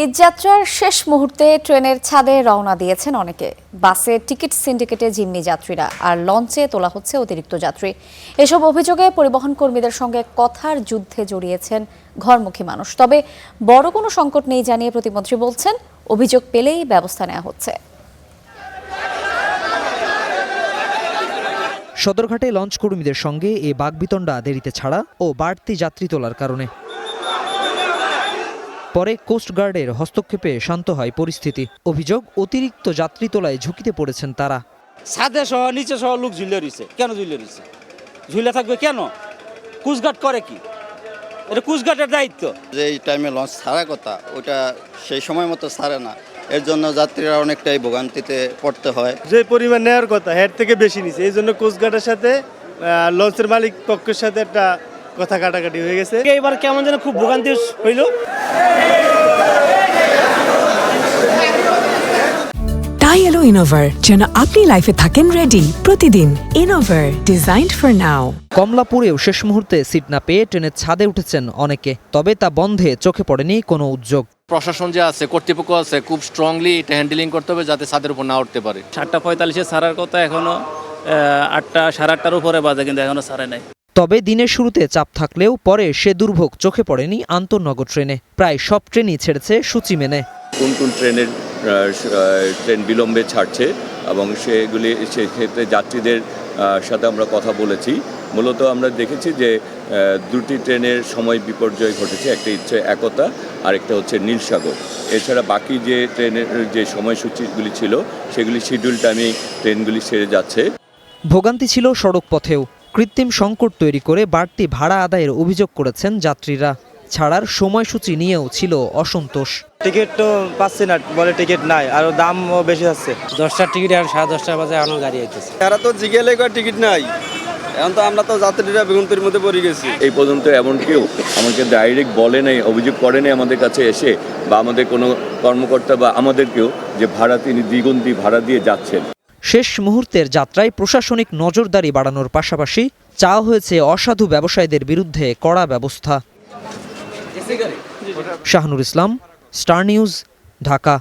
ঈদযাত্রার শেষ মুহূর্তে ট্রেনের ছাদে রওনা দিয়েছেন অনেকে। বাসে টিকিট সিন্ডিকেটে জিম্মি যাত্রীরা, আর লঞ্চে তোলা হচ্ছে অতিরিক্ত যাত্রী। এসব অভিযোগে পরিবহন কর্মীদের সঙ্গে কথার যুদ্ধে জড়িয়েছেন ঘরমুখী মানুষ। তবে বড় কোনো সংকট নেই জানিয়ে প্রতিমন্ত্রী বলছেন, অভিযোগ পেলেই ব্যবস্থা নেওয়া হচ্ছে। সদরঘাটে লঞ্চ কর্মীদের সঙ্গে এ বাগবিতণ্ডা দেরিতে ছাড়া ও বাড়তি যাত্রী তোলার কারণে। পরে কোস্টগার্ডের হস্তক্ষেপে শান্ত হয় পরিস্থিতি। অভিযোগ, অতিরিক্ত যাত্রী তোলায় ঝুঁকিতে পড়েছেন তারা। ছাদে সহ নিচে সহ লোক ঝুলে রয়েছে। কেন ঝুলে রয়েছে? ঝুলে থাকবে কেন? কোস্টগার্ড করে কি? এটা কোস্টগার্ডের দায়িত্ব। যে এই টাইমে লঞ্চ ছাড়ার কথা, ওটা সেই সময় মতো ছাড়ে না। এর জন্য যাত্রীরা অনেকটাই ভোগান্তিতে পড়তে হয়। যে পরিমাণ নেওয়ার কথা এর থেকে বেশি নিছে, এই জন্য কোস্টগার্ডের সাথে লঞ্চের মালিক পক্ষের সাথে একটা কথা কাটাকাটি হয়ে গেছে। এইবার কেমন যেন খুব ভোগান্তি হইল। তাই এলো ইনোভার, যেন আপনি লাইফে থাকেন রেডি প্রতিদিন। ইনোভার, ডিজাইনড ফর নাও। কমলাপুরেও শেষ মুহূর্তে সিট না পেয়ে ট্রেনের ছাদে উঠেছেন অনেকে। তবে তা বন্ধে চোখে পড়েনি কোনো উদ্যোগ। প্রশাসন যে আছে, কর্তৃপক্ষ আছে, খুব স্ট্রংলি এটা হ্যান্ডেলিং করতে হবে যাতে ছাদের উপর না উঠতে পারে। 7:45 ছাড়ার কথা, এখনো 8টা সাড়ে 8টার উপরে বাজে, কিন্তু এখনো ছাড়ে নাই। তবে দিনের শুরুতে চাপ থাকলেও পরে সে দুর্ভোগ চোখে পড়েনি আন্তঃনগর ট্রেনে। প্রায় সব ট্রেনই ছেড়েছে সূচি মেনে। কোন কোন ট্রেন বিলম্বে ছাড়ছে এবং সেক্ষেত্রে যাত্রীদের সাথে আমরা কথা বলেছি। মূলত আমরা দেখেছি যে দুটি ট্রেনের সময় বিপর্যয় ঘটেছে। একটা হচ্ছে একতা, আরেকটা হচ্ছে নীলসাগর। এছাড়া বাকি যে ট্রেনের যে সময়সূচিগুলি ছিল সেগুলি শিডিউল টাইমে ট্রেনগুলি সেরে যাচ্ছে। ভোগান্তি ছিল সড়ক পথেও। কৃত্রিম সংকট তৈরি করে বাড়তি ভাড়া আদায়ের অভিযোগ করেছেন যাত্রীরা। ছাড়ার সময়সূচি নিয়েও ছিল অসন্তোষ। টিকিট তো পাচ্ছি না, বলে টিকিট নাই, আর দামও বেশি আছে। 10টার টিকিট আর 10:30 বাজে এখনো গাড়ি আইতেছে। তারা তো জিগেলে টিকিট নাই। এখন তো আমরা তো যাত্রীরা বিভ্রান্তির মধ্যে পড়ে গেছি। এই পর্যন্ত এমন কেউ আমাকে ডাইরেক্ট বলে নাই, অভিযোগ করে নাই আমাদের কাছে এসে, বা আমাদের কোনো কর্মকর্তা বা আমাদেরকেও যে তিনি দ্বিগুণটি ভাড়া দিয়ে যাচ্ছেন। শেষ মুহূর্তের যাত্রায় প্রশাসনিক নজরদারি বাড়ানোর পাশাপাশি চাওয়া হয়েছে অসাধু ব্যবসায়ীদের বিরুদ্ধে কড়া ব্যবস্থা। শাহনুর ইসলাম, স্টার নিউজ, ঢাকা।